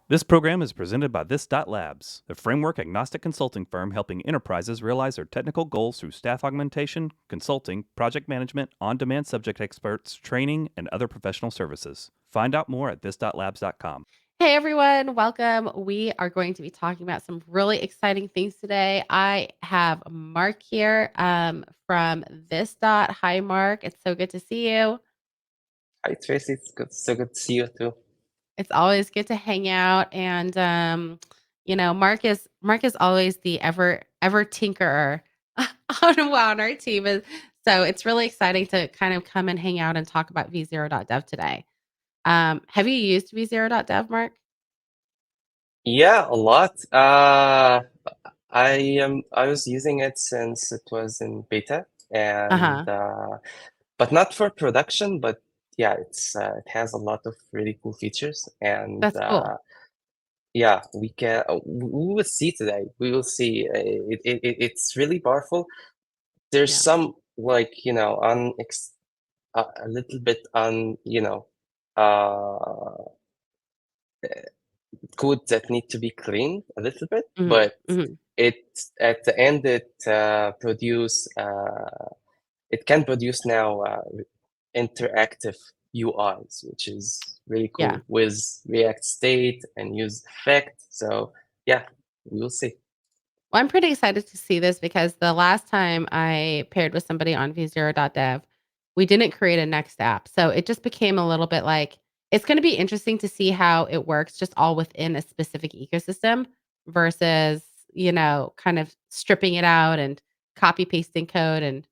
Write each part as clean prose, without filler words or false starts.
This program is presented by This.Labs, a framework-agnostic consulting firm helping enterprises realize their technical goals through staff augmentation, consulting, project management, on-demand subject experts, training, and other professional services. Find out more at This.Labs.com. Hey everyone, welcome. We are going to be talking about some really exciting things today. I have Mark here from this dot. Hi, Mark. It's so good to see you. Hi Tracy, it's good, so good to see you too. It's always good to hang out, and Mark is always the ever tinkerer on our team. So it's really exciting to kind of come and hang out and talk about V0.dev today. Have you used V0.dev, Mark? Yeah, a lot. I was using it since it was in beta, Uh and huh. but not for production. But yeah, it has a lot of really cool features, and That's cool. yeah, we will see today. We will see. It's really powerful. There's Yeah. some like a little bit uh code that need to be cleaned a little bit, Hmm. but Hmm. it at the end it can produce now interactive UIs, which is really Yeah. cool with React State and use effect. So yeah, we will see. Well, I'm pretty excited to see this because the last time I paired with somebody on V0.dev, we didn't create a next app. So it just became a little bit like it's going to be interesting to see how it works just all within a specific ecosystem versus, kind of stripping it out and copy pasting code. And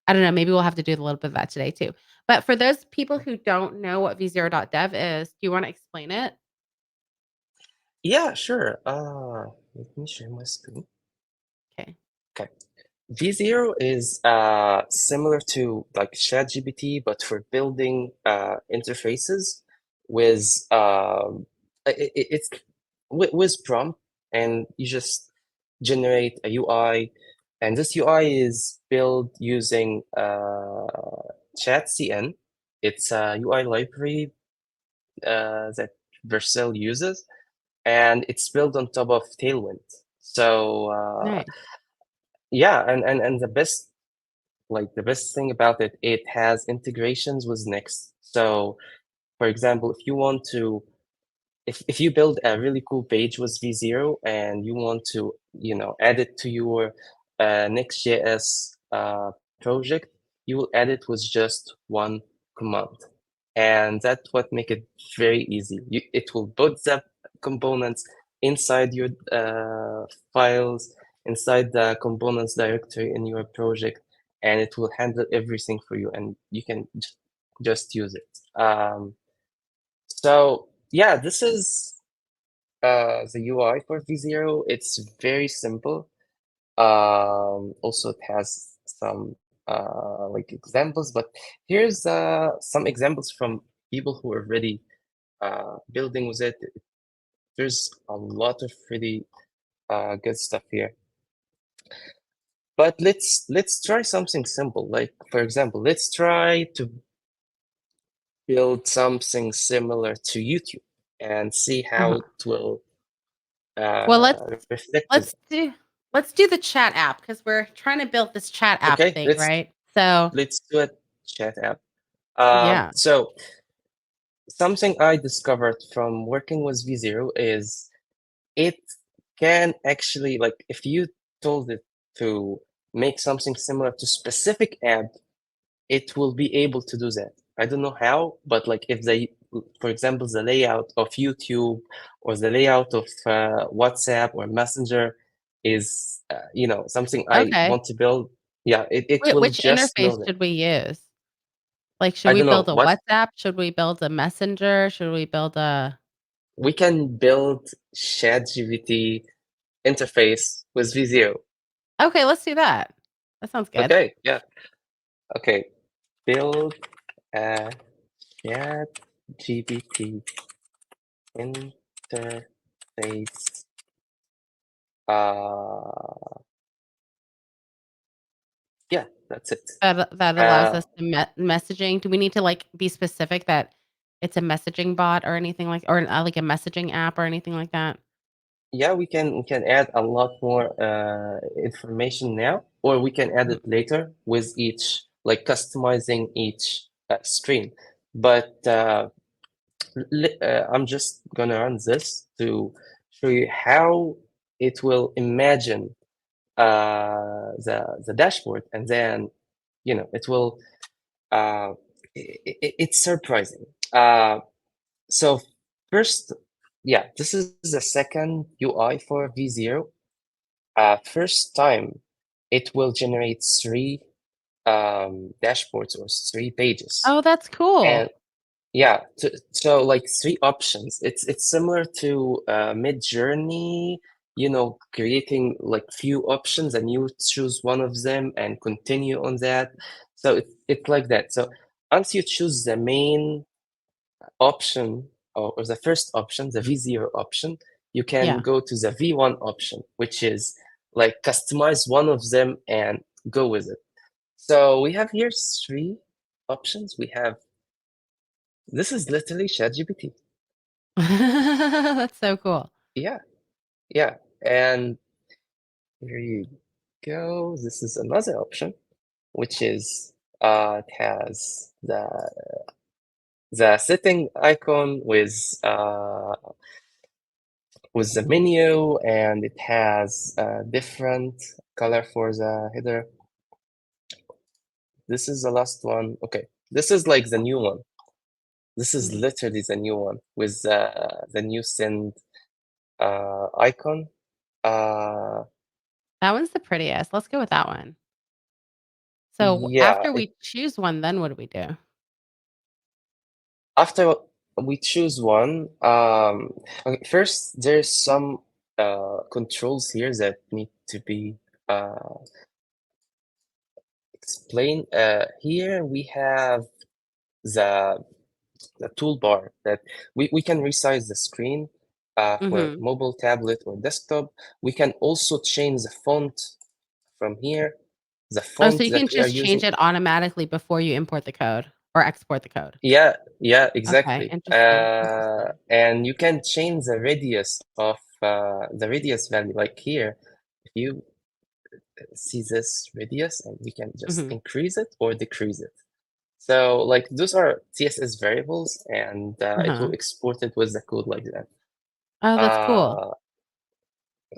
I don't know, maybe we'll have to do a little bit of that today too. But for those people who don't know what V0.dev is, do you want to explain it? Yeah, sure. Let me share my screen. Okay. Okay. V0 is similar to like ChatGPT, but for building interfaces with it's with prompt, and you just generate a UI, and this UI is built using ChatCN. It's a UI library that Vercel uses, and it's built on top of Tailwind. So Nice. yeah, and the best thing about it, it has integrations with Next. So, for example, if you want to, if you build a really cool page with V0 and you want to, add it to your Next.js project, you will add it with just one command. And that's what make it very easy. It will put the components inside your files, inside the components directory in your project, and it will handle everything for you, and you can just use it. So yeah, this is the UI for V0. It's very simple. Also, it has some like examples, but here's some examples from people who are already building with it. There's a lot of really good stuff here. But let's try something simple. Like for example, let's try to build something similar to YouTube and see how Uh-huh. it will Well, reflect to let's that. do let's do the chat app because we're trying to build this chat app Okay, thing, right? So, let's do a chat app. yeah. So something I discovered from working with V0 is it can actually, like, if you told it to make something similar to specific app, it will be able to do that. I don't know how, but like if they, for example, the layout of YouTube or the layout of WhatsApp or Messenger is, something I Okay. want to build. Yeah, it will Which just interface know that. should we use? Like, should I we don't know build a what WhatsApp? Should we build a Messenger? Should we build a we can build ChatGPT interface with V0. Okay, let's do that. That sounds good. Okay, yeah. Okay, build a ChatGPT interface. Uh, yeah, that's it. That allows Uh, us to messaging. Do we need to like be specific that it's a messaging bot or anything or like a messaging app or anything like that? Yeah, we can add a lot more information now, or we can add Mhm. it later with each, like customizing each screen. But I'm just gonna run this to show you how it will imagine the dashboard, and then it will it's surprising. So first, yeah, this is the second UI for V0. First time, it will generate three dashboards or three pages, Oh, that's cool. and yeah, so like three options. It's similar to Mid-Journey, creating like few options and you choose one of them and continue on that. So it's like that. So once you choose the main option or the first option, the V0 option, you can Yeah. go to the V1 option, which is like customize one of them and go with it. So we have here three options. This is literally ChatGPT. That's so cool. Yeah, yeah. And here you go. This is another option, which is it has the setting icon with the menu, and it has a different color for the header. This is the last one. Okay, this is like the new one. This is Mhm. literally the new one with the new send icon. That one's the prettiest. Let's go with that one. So Yeah, after we choose one, then what do we do? after we choose one, okay, first there's some controls here that need to be explained. Here we have the toolbar that we can resize the screen for Mhm. mobile, tablet, or desktop. We can also change the font from here. The Oh, so font you that can we are just change using. it automatically before you import the code or export the code. Yeah, Okay, exactly. interesting, interesting. And you can change the radius of the radius value. Like here, if you see this radius, and we can just Mhm. increase it or decrease it. So like those are CSS variables, and it will Uh-huh. export it with the code like that. Oh, that's cool. Uh,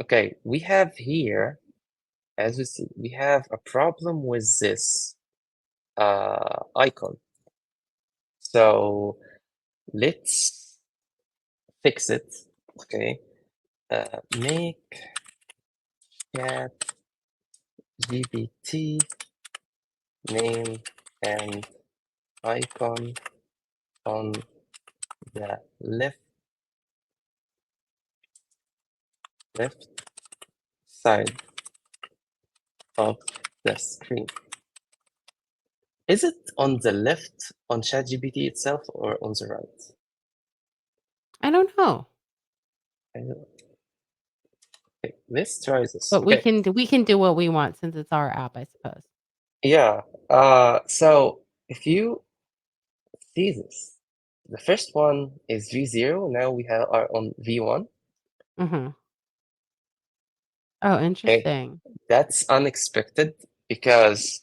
okay, we have here, as we see, we have a problem with this icon. So let's fix it. Okay, make chat GPT name and icon on the left side of the screen. Is it on the left on ChatGPT itself or on the right? I don't know, I don't know. Okay, let's try this. but Okay, we can do what we want since it's our app, I suppose. yeah. So if you see this, the first one is V0. Now we are on V1. Mhm. Oh, Okay, interesting. that's unexpected because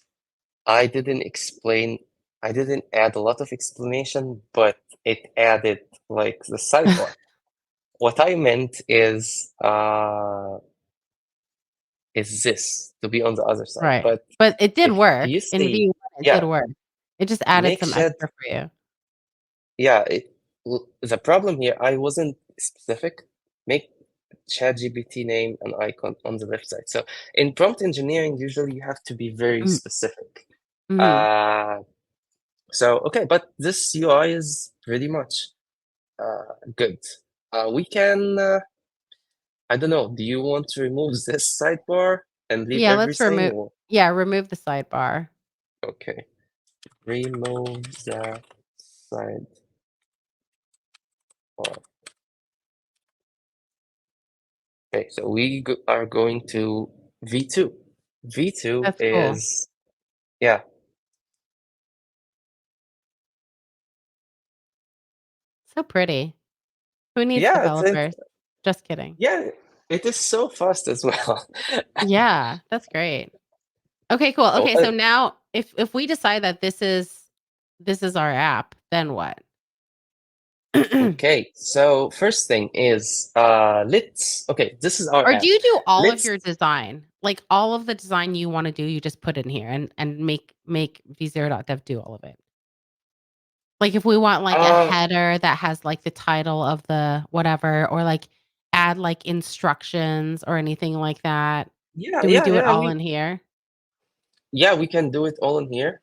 I didn't explain, I didn't add a lot of explanation, but it added like the sidebar. What I meant is this to be on the other side. Right. But But it did if work. you In see, V1, it did yeah, work. It just added make some sure, extra for you. yeah, the problem here, I wasn't specific. Make ChatGPT name and icon on the left side. So in prompt engineering, usually you have to be very Mm, specific. mhm. Uh, so okay, but this UI is pretty much good. We can, I don't know, do you want to remove this sidebar and leave Yeah, let's everything? Or remove the sidebar. okay, remove the sidebar. Okay, so we are going to V2. V2 That's cool. is, yeah, So pretty. Who needs Yeah, developers? Just kidding. yeah, it is so fast as well. Yeah, that's great. Okay, cool. Oh, Okay, so now if we decide that this is our app, then what? okay, so first thing is this is our Or do app. you do all of Let's your design? Like, all of the design you wanna do, you just put in here and make V0.dev do all of it? Like, if we want, like, a uh header that has, like, the title of the whatever, or, like, add, like, instructions or anything like that, yeah, do we yeah, do it yeah, all in here? we can do it all in here.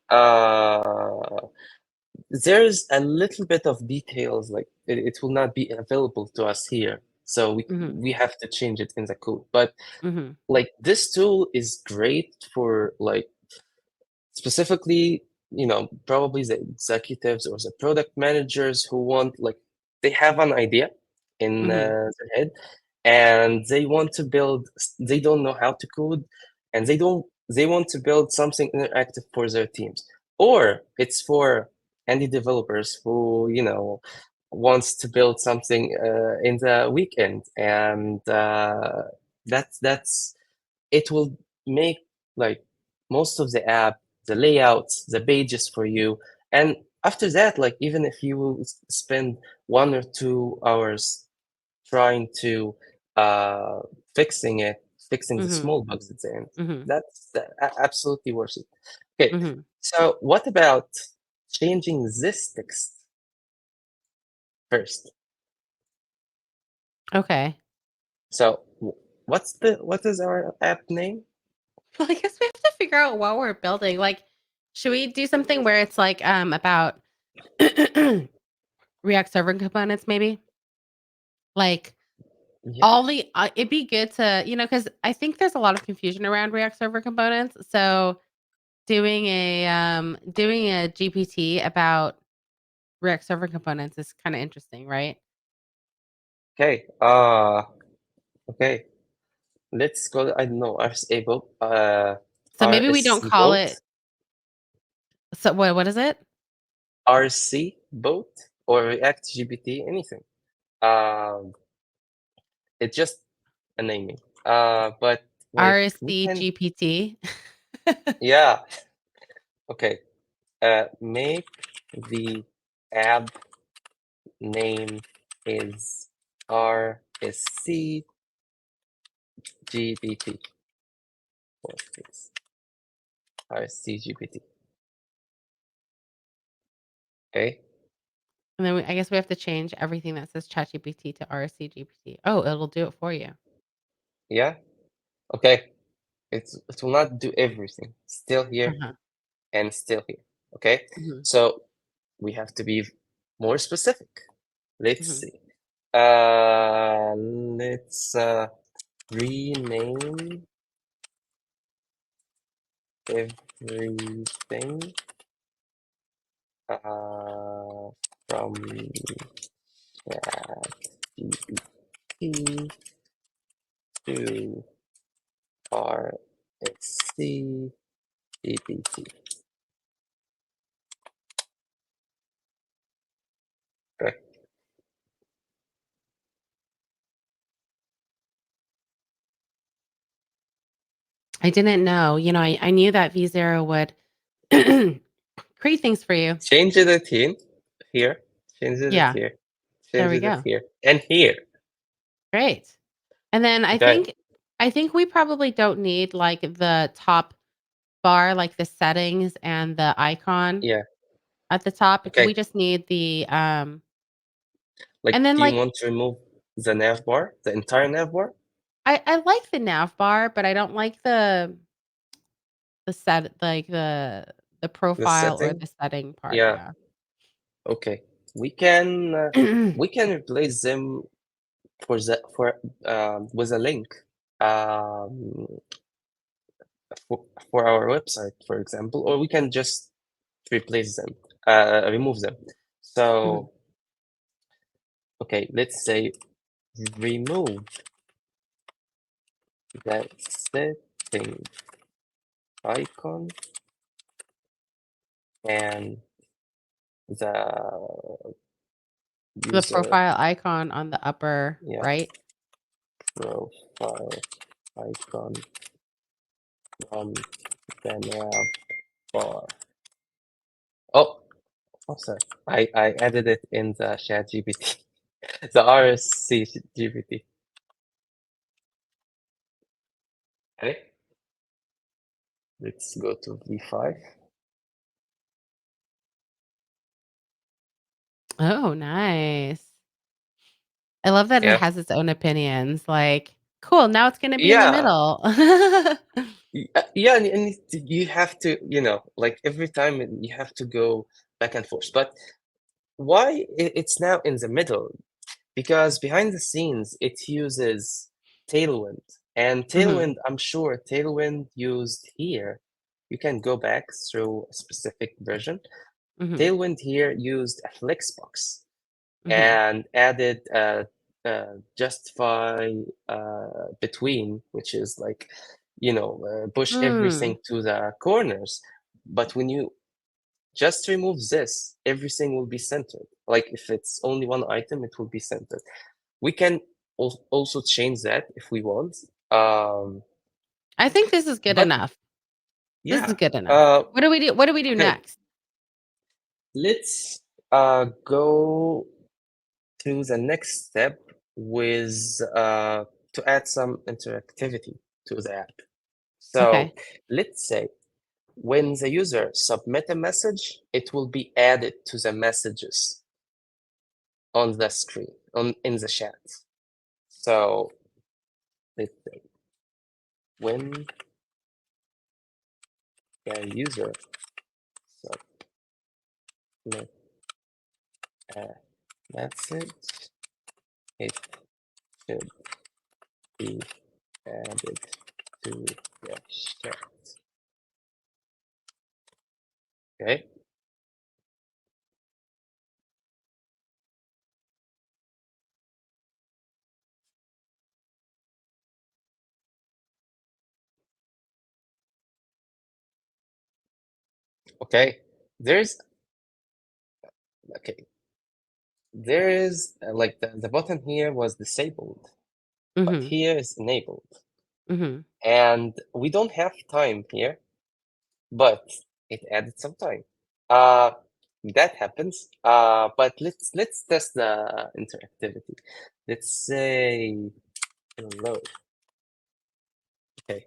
There's a little bit of details, like it will not be available to us here, so Mhm, we have to change it in the code. But mhm, like this tool is great for like specifically, probably the executives or the product managers who want like they have an idea in mhm, their head and they want to build, they don't know how to code, and they want to build something interactive for their teams, or it's for any developers who wants to build something in the weekend, and that's it will make like most of the app, the layouts, the pages for you. And after that, like even if you will spend 1 or 2 hours trying to uh fixing it, fixing the mhm, small bugs at the end, mhm, that's absolutely worth it. Okay, mhm. so what about changing this text first? Okay. So what is our app name? Well, I guess we have to figure out what we're building. Like, should we do something where it's like about React Server components, maybe? Like Yeah. all the it'd be good to, because I think there's a lot of confusion around React Server components. So doing a GPT about React Server components is kind of interesting, right? Okay. Okay. Let's call it, I don't know, So maybe we don't RSC call boat, it. So what is it? RC boat, or React GPT, anything. Um, it's just a naming. But like we RC can, GPT. yeah. Okay. Make the app name is RSC GPT. What is RSC GPT? Okay. And then I guess we have to change everything that says ChatGPT to RC GPT. Oh, it'll do it for you. Yeah. Okay. It will not do everything. Still here Uh-huh. and still here. Okay. Mhm, So we have to be more specific. Let's mhm. see. Let's rename everything from ChatGPT to RSC GPT. Okay. I didn't know. I knew that V0 would create things for you. Change it here. Change it Yeah, here. there Change we it go. here and here. Great. And then I Okay. think I think we probably don't need, like, the top bar, like the settings and the icon Yeah. at the top. We Okay. just need Like, and then, do you like, want to remove the nav bar, the entire nav bar, I like the nav bar, but I don't like the set like, the the profile or setting? the setting part, Yeah. yeah. Okay. We can replace them with a link um for our website, for example, or we can just replace them, remove them. Mhm, So, okay, let's say remove the setting icon and the The user, profile icon on the upper yeah, right. profile icon from the nav bar. Oh, sorry. I added it in the chat GPT, the RSC GPT. Okay. Let's go to V5. Oh, nice. I love that it Yeah. has its own opinions. Like, cool, now it's gonna be in the Yeah. middle. Yeah, and you have to, like every time you have to go back and forth. But why it's now in the middle? Because behind the scenes, it uses Tailwind. And Tailwind, I'm sure Tailwind used here, you can go back through a specific version. Tailwind here used a flexbox and added justify between, which is like, push everything to the corners. But when you just remove this, everything will be centered. Like if it's only one item, it will be centered. We can also change that if we want. I think this is good But enough. This is yeah, good enough. What do we do? What do we do okay, next? let's go to the next step with to add some interactivity to the app. So Okay. let's say when the user submit a message, it will be added to the messages on the screen, in the chat. So let's say when the user submit a message, it should be added to the chat. Okay. Okay. There's like the button here was disabled, but here is enabled. And we don't have time here, but it added some time. That happens. But let's test the interactivity. Let's say hello. Okay,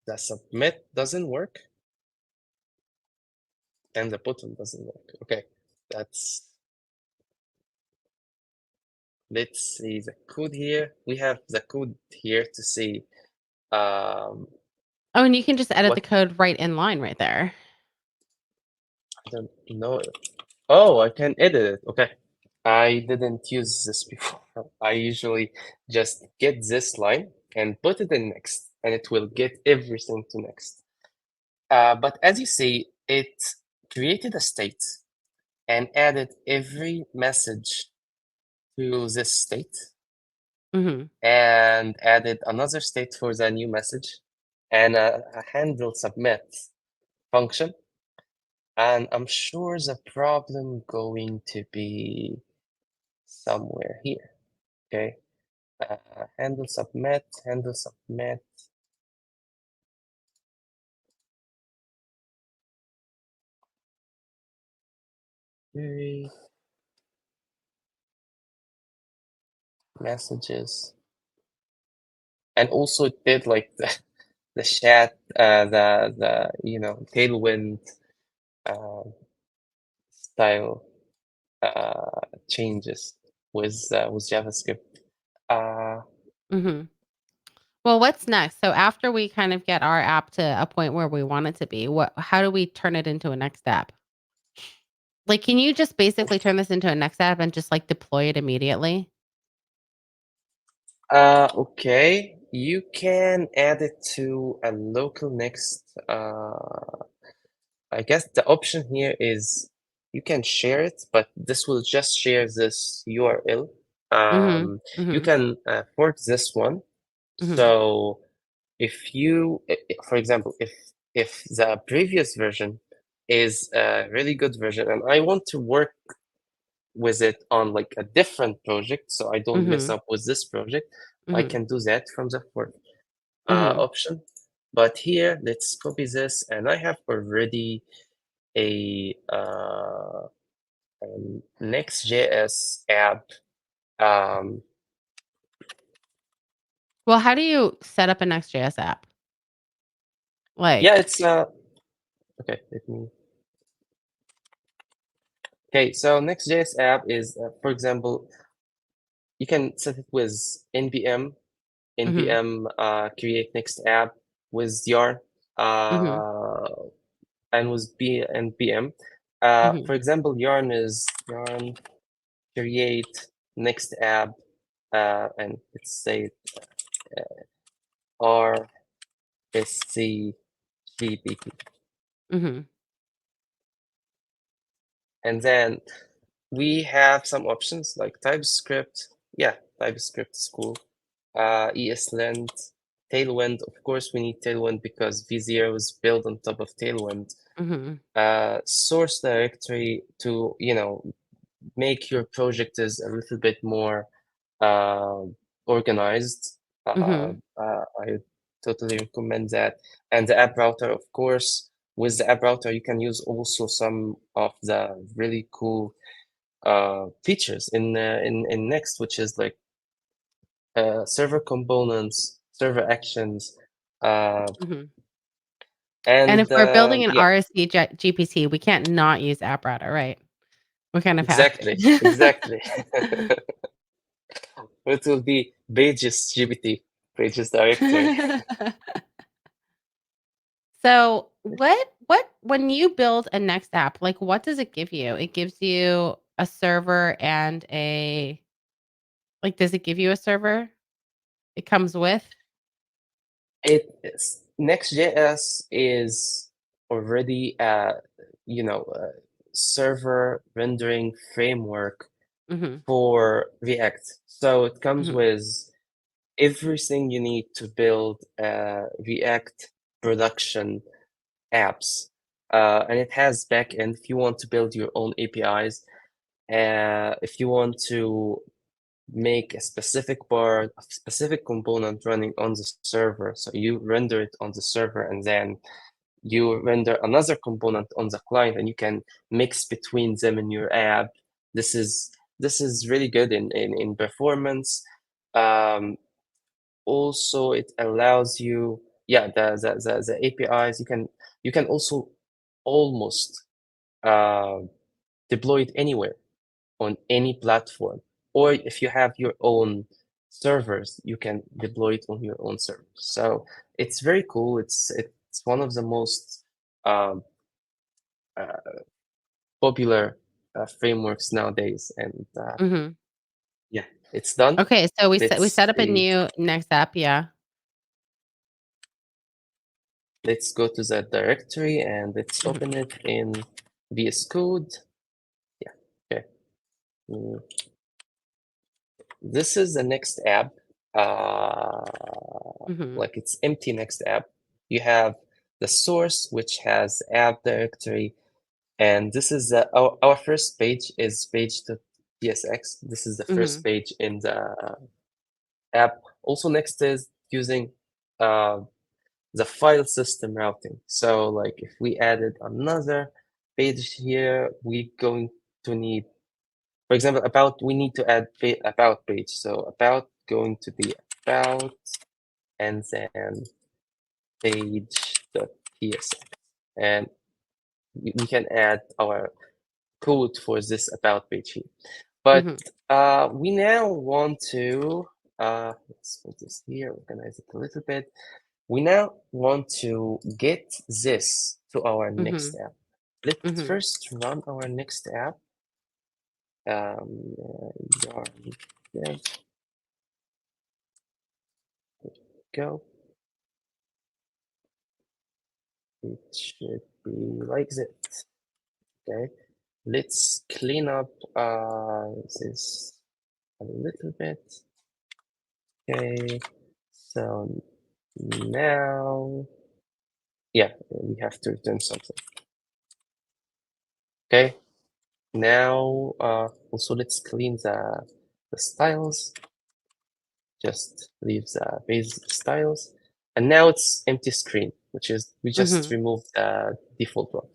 the submit doesn't work, and the button doesn't work. Okay, let's see the code here. We have the code here to see. Oh, and you can just edit the What code right in line right there. I don't know. Oh, I can edit it. Okay. I didn't use this before. I usually just get this line and put it in next, and it will get everything to next. But as you see, it created a state and added every message to this state and added another state for the new message and a handle submit function. And I'm sure the problem going to be somewhere here. Okay. Handle submit. Query messages. And also it did like the chat, the tailwind style changes with JavaScript. Well, what's next? So after we kind of get our app to a point where we want it to be, how do we turn it into a next app? Like, can you just basically turn this into a next app and just like deploy it immediately? Okay. You can add it to a local next. I guess the option here is you can share it, but this will just share this URL. You can fork this one. So if you, for example, if the previous version is a really good version and I want to work with it on like a different project, so I don't mess Mhm. up with this project, I Mhm. can do that from the fourth Mhm. option. But here, let's copy this, and I have already a Next.js app. Well, how do you set up a Next.js app? Yeah, Like it's okay. Okay, so Next.js app is, for example, you can set it with npm Mhm. create next app with yarn Mhm. and with npm. Mhm. For example, yarn is yarn create next app, and let's say rscgpt. Mhm. And then we have some options like TypeScript. Yeah, TypeScript is cool. ESLint, Tailwind. Of course, we need Tailwind because V0 is built on top of Tailwind. Mhm. Source directory to, make your project is a little bit more organized. Mhm. I totally recommend that. And the app router, of course. With the app router, you can use also some of the really cool features in Next, which is like server components, server actions, Mhm. And if and we're building an yeah, RSC GPT, we can't not use app router, right? We kind of have exactly, to. exactly. It will be pages GPT, pages directory. So, what when you build a Next app, like, what does it give you? It gives you a server and a like, does it give you a server? It comes with? Next.js is already a server rendering framework Mhm. for React. So it comes Mhm. with everything you need to build React production apps. And it has backend if you want to build your own APIs. If you want to make a specific part, a specific component running on the server. So you render it on the server and then you render another component on the client and you can mix between them in your app. This is really good in performance. Also, it allows you, yeah, the APIs, you can also almost uh, deploy it anywhere on any platform. Or if you have your own servers, you can deploy it on your own server. So it's very cool. It's one of the most um, uh, popular frameworks nowadays, and Mhm. yeah, it's done. Okay, so we Let's set up a say new Next app, yeah. let's go to that directory and let's Mhm. open it in VS Code. Yeah, okay. Mm, This is the next app. Uh, Mhm. like it's empty next app. You have the source, which has app directory, and this is our first page is page.tsx. This is the first Mhm. page in the app. Also, next is using uh, the file system routing. So, like if we added another page here, we're going to need, for example, we need to add about page. So about going to be about and then page.tsx. And we can add our code for this about page here. But Mhm. we now want to, let's put this here, organize it a little bit. We now want to get this to our next Mhm. app. Let's Mhm. first run our next app. Yarn dev, go. It should be like this. Okay. Let's clean up this a little bit. Okay. So now, yeah, we have to return something. Okay. Now, also let's clean the styles. Just leave the base styles. And now it's empty screen, which is we just removed the default one.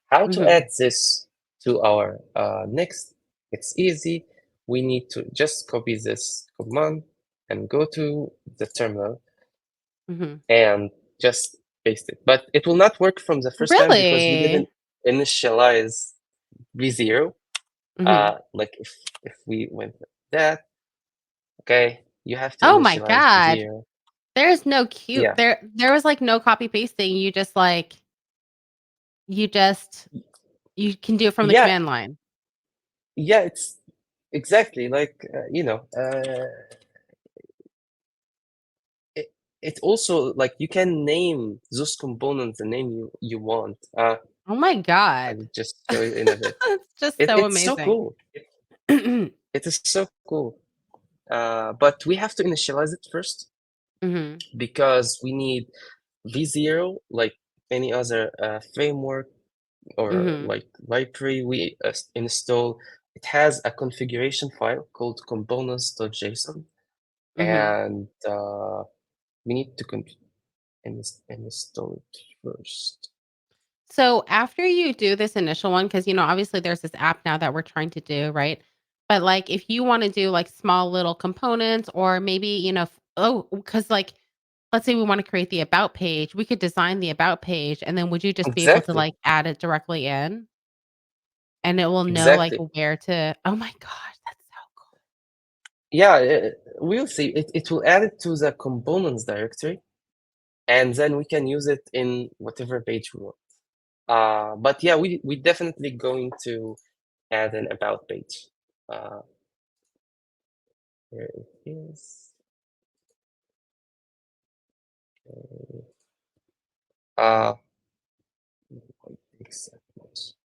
How to add this to our next? It's easy. We need to just copy this command and go to the terminal and just paste it. But it will not work from the first time because we didn't Really? initialize V0. Like if we went with that, okay, you have to Oh my initialize god. V0. There's no cute Yeah, there was, like, no copy pasting, you just, like you just you can do it from the yeah, command line. yeah. It's exactly like it, it also like you can name those components the name you want. Oh my I god. will just show you in a bit. It's just so It's so amazing. cool. It is so cool. But we have to initialize it first Mhm, because we need V0 like any other framework or mhm, like library we install. It has a configuration file called components.json, mhm. and we need to install it first. So, after you do this initial one, because obviously there's this app now that we're trying to do, right? But, like, if you wanna do, like, small little components or maybe, because like, let's say we wanna create the about page, we could design the about page, and then would you just be able to, Exactly, like, add it directly in? And it will know, like, exactly. where to oh my gosh, that's so cool. Yeah, we'll see. It will add it to the components directory, and then we can use it in whatever page we want. But yeah, we definitely going to add an about page. Here it is. Okay. Uh, examples.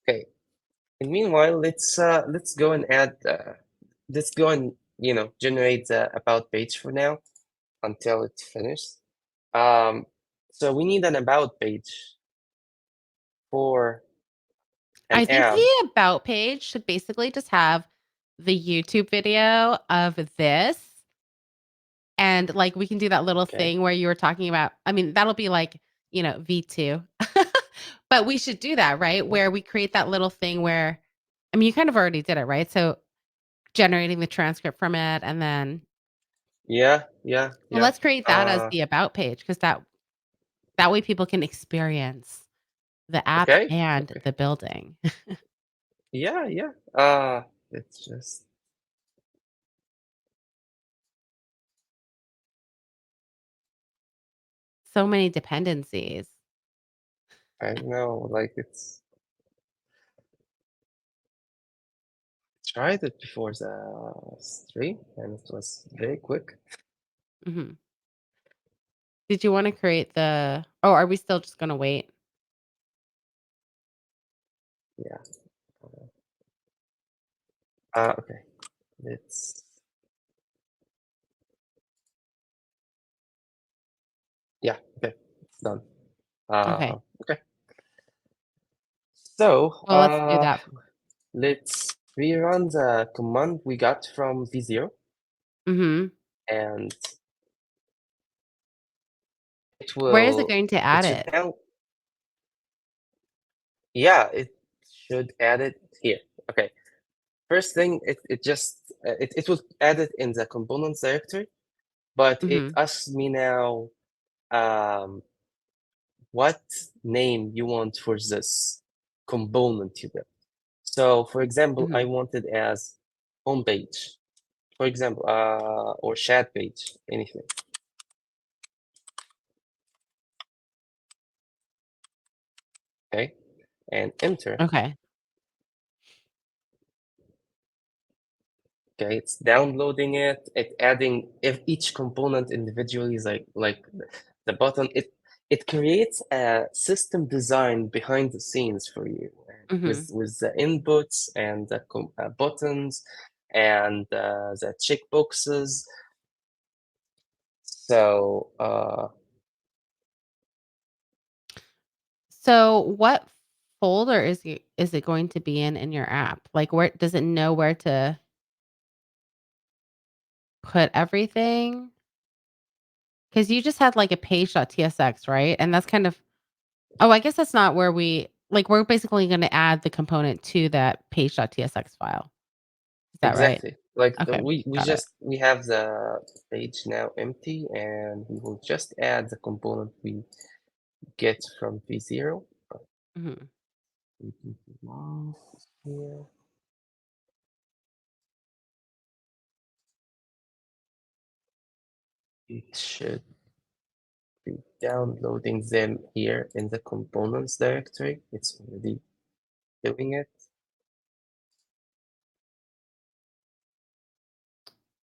Okay. And meanwhile, let's go and add. Let's go and generate the about page for now until it's finished. So we need an about page for an I think app. the about page should basically just have the YouTube video of this, and, like, we can do that little Okay. thing where you were talking about I mean, that'll be like, V2. But we should do that, right? Yeah. Where we create that little thing where I mean, you kind of already did it, right? So, generating the transcript from it, and then Yeah. Yeah. well, Yeah. let's create that as the about page because that way people can experience the app Okay. and Okay. the building. Yeah. Yeah. It's just So many dependencies. I know, like it's tried it before the stream, and it was very quick. Mhm. Did you wanna create the oh, are we still just gonna wait? Yeah. Okay. It's yeah. Okay. It's done. Okay. Okay. So Well, let's do that. let's rerun the command we got from V0, Mhm. and it Where is it will. going to It add should it? now. Yeah. It should add it here. Okay. First thing, it just it will add it in the components directory, but it Mhm. asks me now what name you want for this component you built. So, for example, I Mhm. want it as homepage, for example, or chat page, anything. Okay, and enter. Okay. Okay, it's downloading it. It adding if each component individually is like the button. It creates a system design behind the scenes for you Mhm. with the inputs and the buttons and the checkboxes. So So what folder is it going to be in your app? Like, where does it know where to put everything? Because you just had, like, a page.tsx, right? And that's kind of oh, I guess that's not where we're basically gonna add the component to that page.tsx file. Is that right? Exactly. Like Okay, got it. we have the page now empty, and we will just add the component we get from V0. Mhm. Here. It should be downloading them here in the components directory. It's already doing it.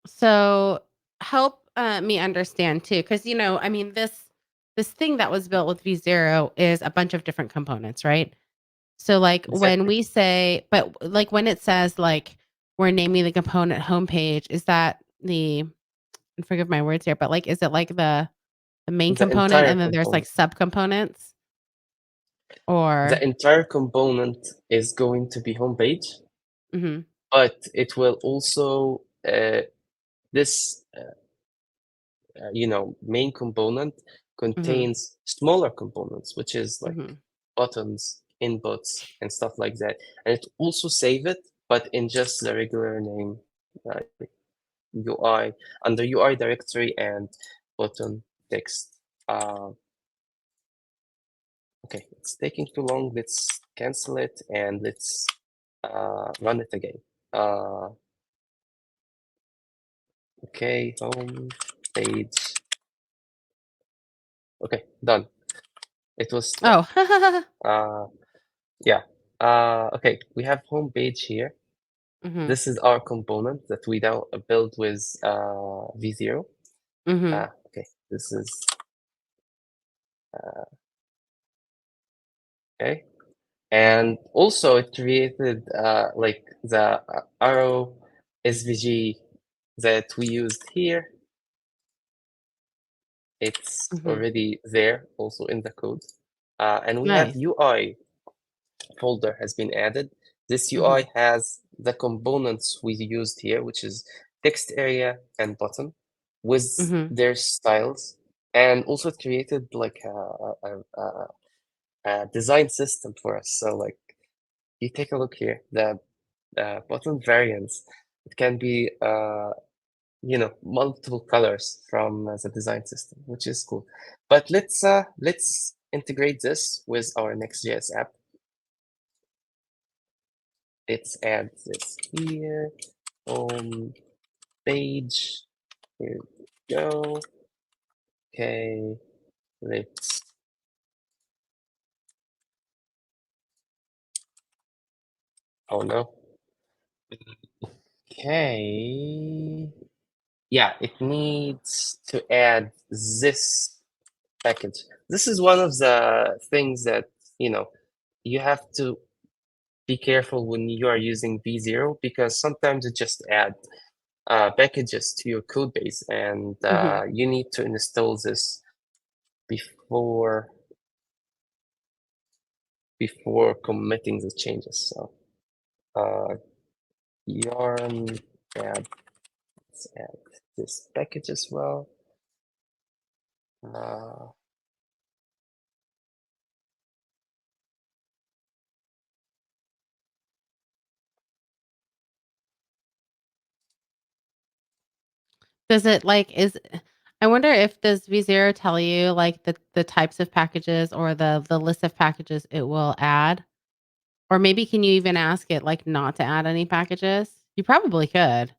So, help, me understand too, because I mean, this thing that was built with V0 is a bunch of different components, right? So, like, when Exactly. we say but, like, when it says, like, we're naming the component homepage, is that the and forgive my words here, but, like, is it, like, the main The component entire and then there's, like, component. subcomponents? The Or entire component is going to be homepage, mhm, but it will also this main component mhm, contains smaller components, which is like mhm. buttons, inputs, and stuff like that. And it also save it, but in just the regular name, UI, under UI directory and button text. Okay, it's taking too long. Let's cancel it and let's run it again. Okay, home page. Okay, done. It was stuck. Oh. Yeah. Okay, we have home page here. Mhm, This is our component that we now build with V0. mhm, Okay, this is okay. And also it created like the arrow SVG that we used here. It's mhm. already there also in the code. And we have Nice. UI folder has been added. This Mhm, UI has the components we used here, which is text area and button with mhm. their styles. And also it created like a design system for us. So like you take a look here, the button variants, it can be multiple colors from the design system, which is cool. But let's integrate this with our Next.js app. Let's add this here. Home page. Here we go. Okay, let's. Oh no. Okay. Yeah, it needs to add this package. This is one of the things that you have to be careful when you are using V0 because sometimes it just add packages to your code base, and Mhm. you need to install this before committing the changes. So yarn add, let's add this package as well. Does it, like is I wonder if does V0 tell you, like, the types of packages or the list of packages it will add? Or maybe can you even ask it, like, not to add any packages? You probably could.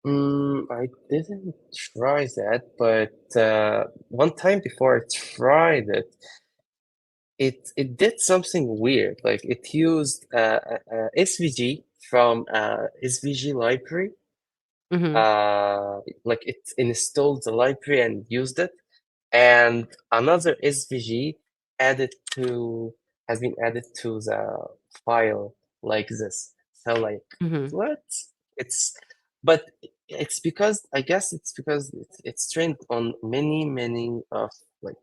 I didn't try that, but one time before I tried it, it did something weird. Like it used SVG from SVG library. Mhm, Like it installed the library and used it, and another SVG added to has been added to the file like this. So like mhm. what? It's but It's because I guess it's because it's trained on many of like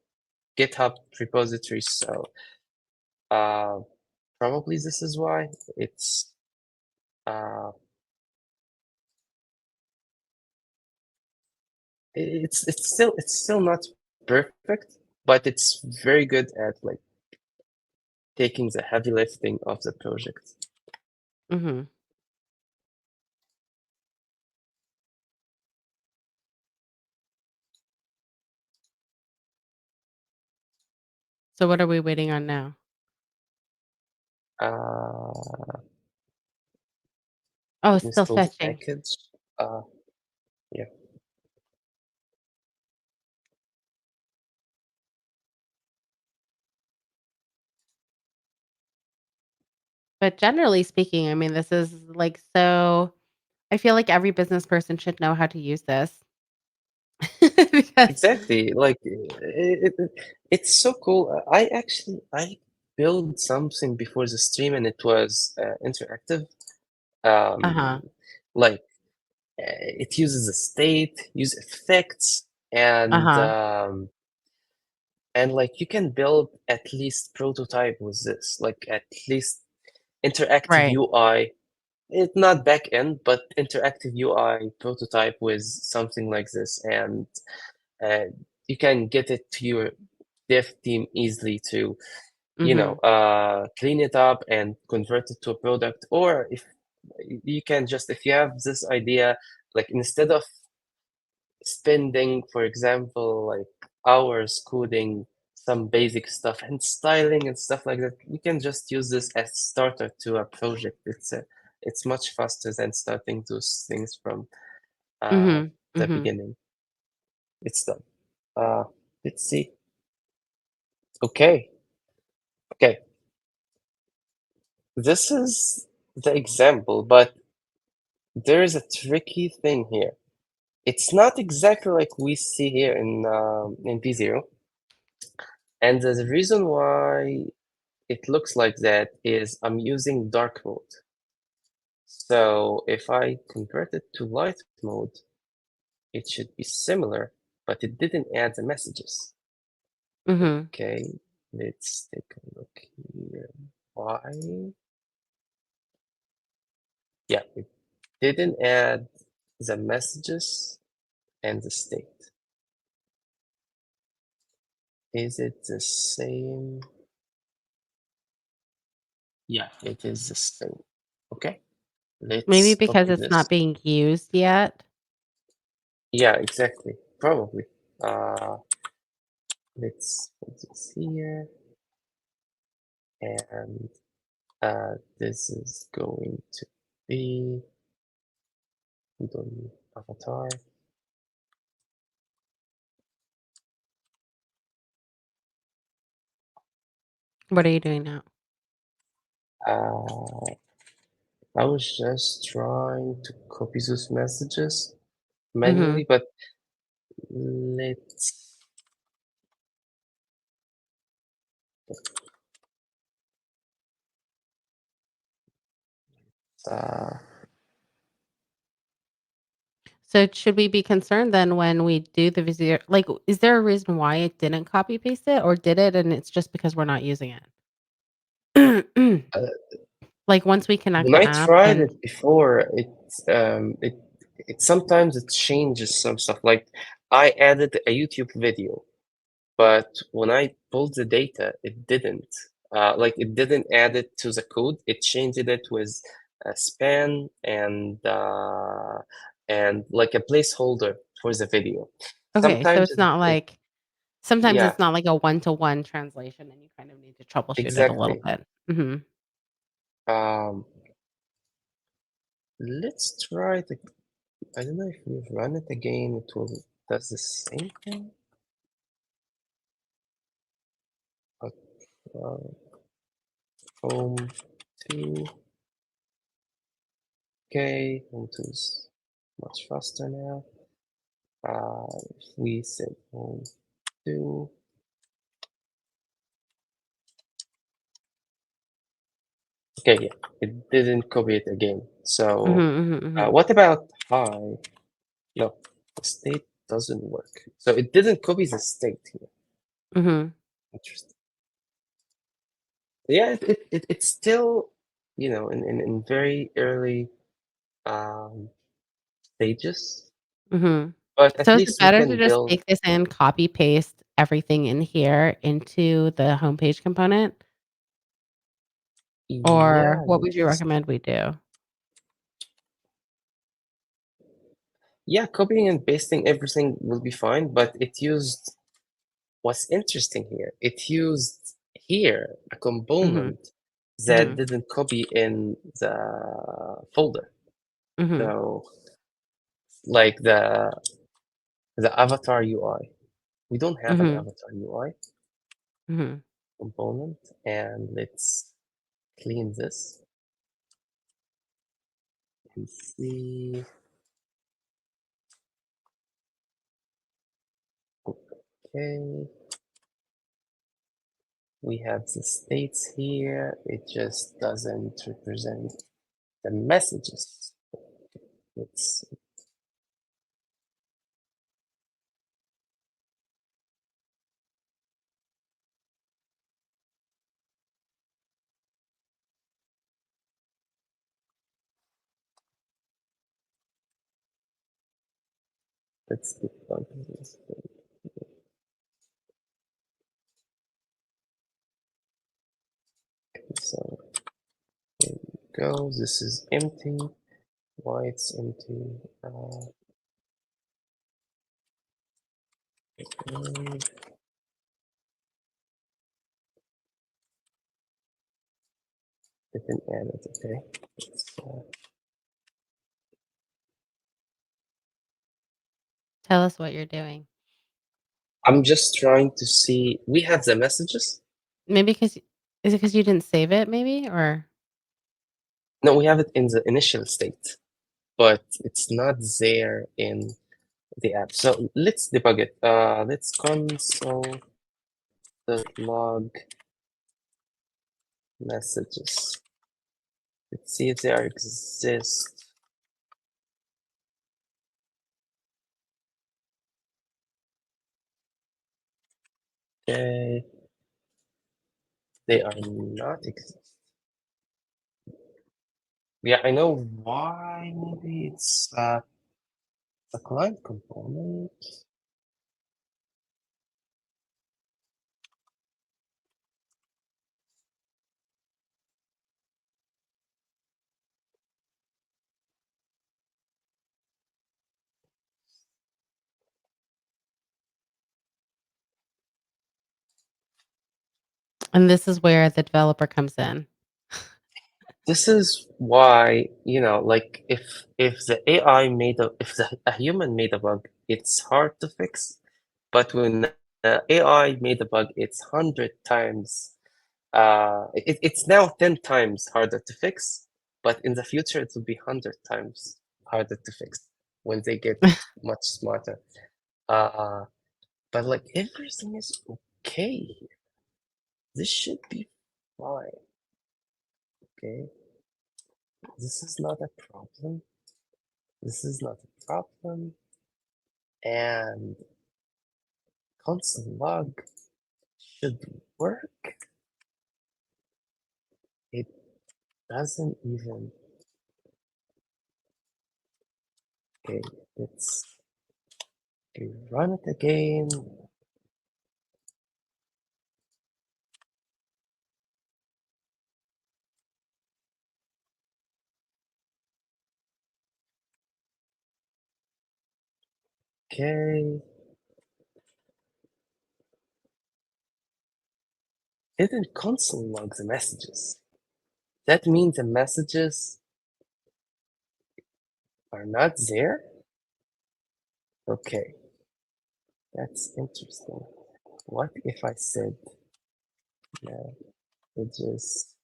GitHub repositories. So uh, probably this is why uh, it's still not perfect, but it's very good at like taking the heavy lifting of the project. Mhm. So what are we waiting on now? Uh, Oh, it's still install the fetching. package. Uh, yeah, But generally speaking, I mean, this is, like, so I feel like every business person should know how to use this. Because exactly. Like it's so cool. I built something before the stream and it was interactive. Uh-huh. Like it uses a state, use effects, Uh-huh. and like you can build at least prototype with this, like at least interactive Right. UI. It's not back end, but interactive UI prototype with something like this, and uh, you can get it to your dev team easily to Mhm. clean it up and convert it to a product. Or if you can just, if you have this idea, like instead of spending, for example, like hours coding some basic stuff and styling and stuff like that, you can just use this as starter to a project. It's much faster than starting those things from uh, Mhm. the Mhm. beginning. It's done. Uh, let's see. Okay, okay. This is the example, but there is a tricky thing here. It's not exactly like we see here in V0, and the reason why it looks like that is I'm using dark mode. So if I convert it to light mode, it should be similar, but it didn't add the messages. Mhm. Okay, let's take a look here. Why? Yeah, it didn't add the messages and the state. Is it the same? Yeah, it is the same. Okay, Maybe let's because copy it's this. not being used yet. Yeah, exactly. Probably. Uh, let's put this here, and this is going to be the avatar. What are you doing now? Uh, I was just trying to copy those messages Mhm. manually, but let's. Uh, So should we be concerned then when we do the visitor like, is there a reason why it didn't copy paste it, or did it and it's just because we're not using it? uh, Like, once we connect when the I app tried and it before, it sometimes it changes some stuff. Like I added a YouTube video, but when I pulled the data, it didn't. Like it didn't add it to the code. It changed it with a span and like a placeholder for the video. okay, so Sometimes it's not like sometimes yeah, it's not like a one-to-one translation and you kind of need to troubleshoot it a little exactly. bit. Mhm. Um, let's try it. I don't know if we run it again. It will does the same thing. But home two. Okay, home two is much faster now. If we set home two. Okay, yeah, it didn't copy it again. Mhm, So mhm, mhm. what about hi? No, the state doesn't work. So it didn't copy the state here. Mm-hmm. Interesting. Yeah, it's still, in very early stages, Mm-hmm. but at So is it least we better to can just build. take this and copy paste everything in here into the homepage component? Or Yeah, what would you recommend we do? yeah, copying and pasting everything will be fine, but it used what's interesting here. It used here a Mm-hmm. component that Mm-hmm. didn't copy in the folder. Mm-hmm. So like the avatar UI. We don't have an Mm-hmm. avatar UI Mm-hmm. component, and let's clean this and see. Okay, we have the states here. It just doesn't represent the messages. Let's debug this. So there we go. This is empty. Why it's empty? Okay. Didn't add it. Okay. Tell us what you're doing. I'm just trying to see. We have the messages. Maybe is it because you didn't save it, maybe? Or No, we have it in the initial state, but it's not there in the app. So let's debug it. Let's console the log messages. Let's see if they exist. Okay, they are not exist. Yeah, I know why. Maybe it's a client component. and this is where the developer comes in. This is why, like if the AI made a human made a bug, it's hard to fix. But when the AI made a bug, it's 100 times. It's now 10 times harder to fix. But in the future, it will be 100 times harder to fix when they get much smarter. Uh, but like everything is okay. This should be fine. Okay, this is not a problem. This is not a problem. And console log should work. It doesn't even. Okay, let's run it again. Okay. Didn't console log the messages. That means the messages are not there? Okay, that's interesting. What if I said messages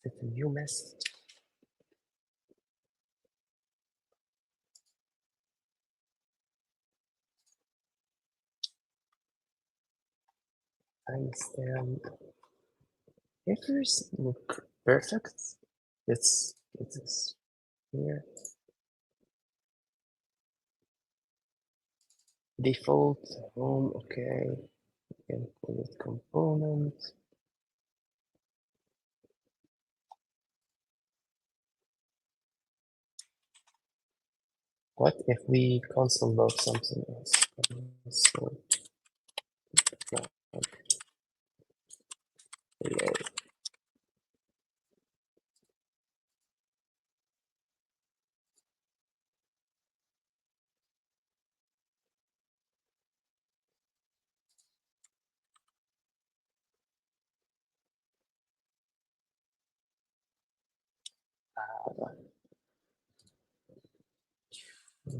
it's a new message? Timestamp. Everything look Perfect. Let's get this here. Default home. Okay. Can call it component. What if we console log something else? Console log hello.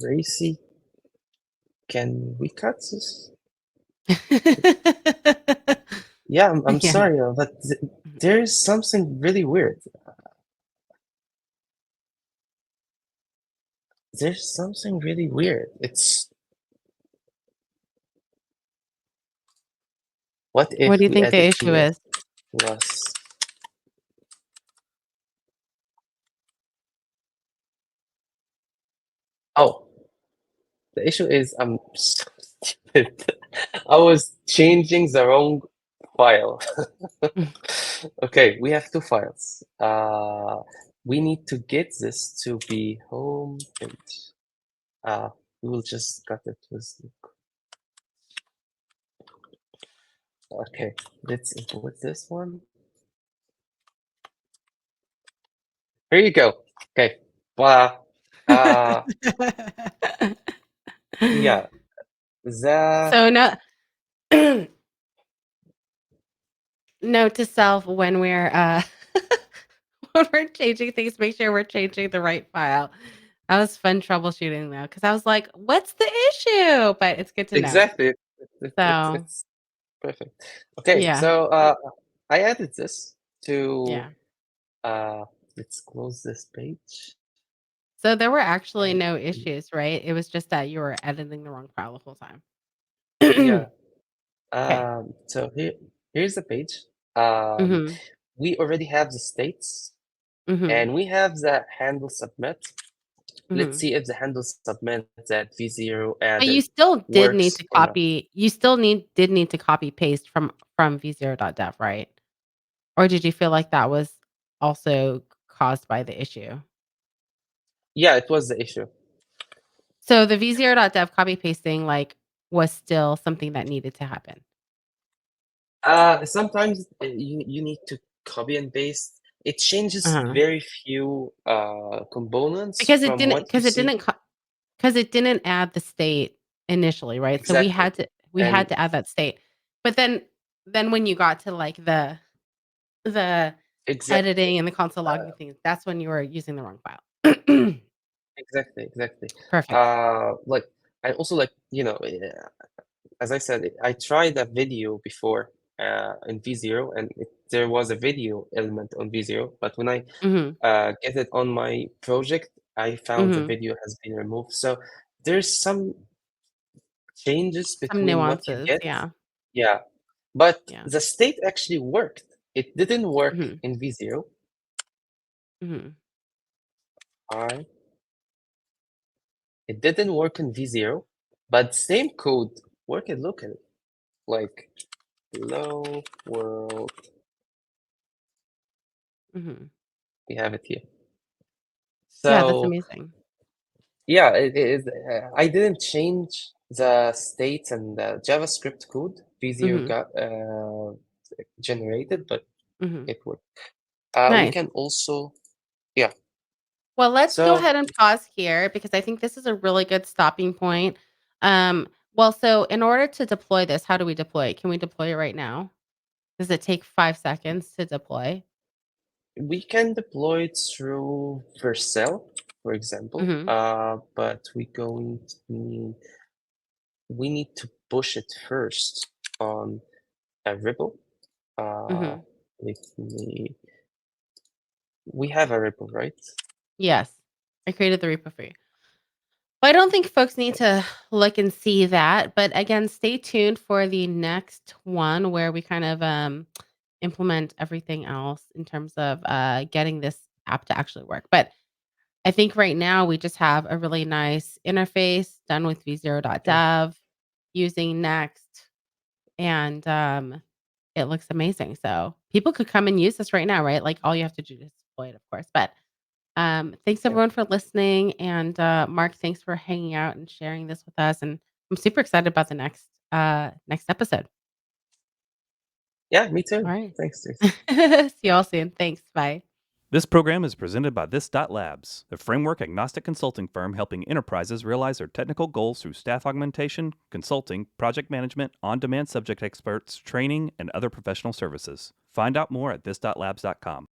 Racy, can we cut this? Yeah, I'm Yeah. sorry, but there's something really weird. There's something really weird. It's what if What do you we think the added issue here is? plus. Oh, the issue is I'm so stupid. I was changing the wrong file. Okay, we have two files. We need to get this to be home page. We will just cut it with. Okay, let's import this one. Here you go. Okay, voila. Yeah, the So no note to self when we're when we're changing things, make sure we're changing the right file. That was fun troubleshooting though, because I was like, "What's the issue?" But it's good to know. exactly. So It's perfect. Okay, yeah, so I added this to yeah. let's close this page. So there were actually And no issues, right? It was just that you were editing the wrong file the whole time. yeah, Okay. here's the page. Um, Mhm. we already have the states Mhm. and we have the handle submit. Let's Mhm. see if the handle submit that V0 But you added still did need works to or not. copy you still need to copy paste from V0.dev, right? Or did you feel like that was also caused by the issue? Yeah, it was the issue. So the V0.dev copy pasting, like, was still something that needed to happen? Sometimes you need to copy and paste. It changes Uh-huh. very few components Because it from didn't what you because it see. didn't because it didn't add the state initially, right? So Exactly. we And had to add that state. But then when you got to, like, the exactly, editing and the console uh, logging things, that's when you were using the wrong file. exactly. Perfect. Like I also like, as I said, I tried a video before in V0 and there was a video element on V0, but when I Mhm. get it on my project, I found the Mhm. video has been removed. So there's some changes Some between what you nuances, get. yeah. Yeah, but Yeah. the state actually worked. It didn't work Mhm. in V0. Mhm. I It didn't work in V0, but same code worked locally. Like hello world, Mhm. we have it here. Yeah, that's So amazing. yeah, it is. I didn't change the states and the JavaScript code V0 Mhm. got generated, but Mhm. it worked. We Nice. can also, yeah. Well, let's go So ahead and pause here because I think this is a really good stopping point. Well, so in order to deploy this, how do we deploy it? Can we deploy it right now? Does it take 5 seconds to deploy? we can deploy it through Vercel, for example, Mhm. but we need to push it first on a Ripple. Uh, Mhm. let me, we have a Ripple, right? Yes. I created the repo for you. Well, I don't think folks need to look and see that, but again, stay tuned for the next one where we kind of, implement everything else in terms of getting this app to actually work. But I think right now we just have a really nice interface done with Yeah. V0.dev using Next, and it looks amazing. So people could come and use this right now, right? Like all you have to do is deploy it, of course. But thanks Yeah. everyone for listening. And Mark, thanks for hanging out and sharing this with us. And I'm super excited about the next episode. Yeah, me All too. right. Thanks, Jason. See you all soon. Thanks. Bye. This program is presented by This.Labs, a framework agnostic consulting firm helping enterprises realize their technical goals through staff augmentation, consulting, project management, on-demand subject experts, training, and other professional services. Find out more at this.labs.com.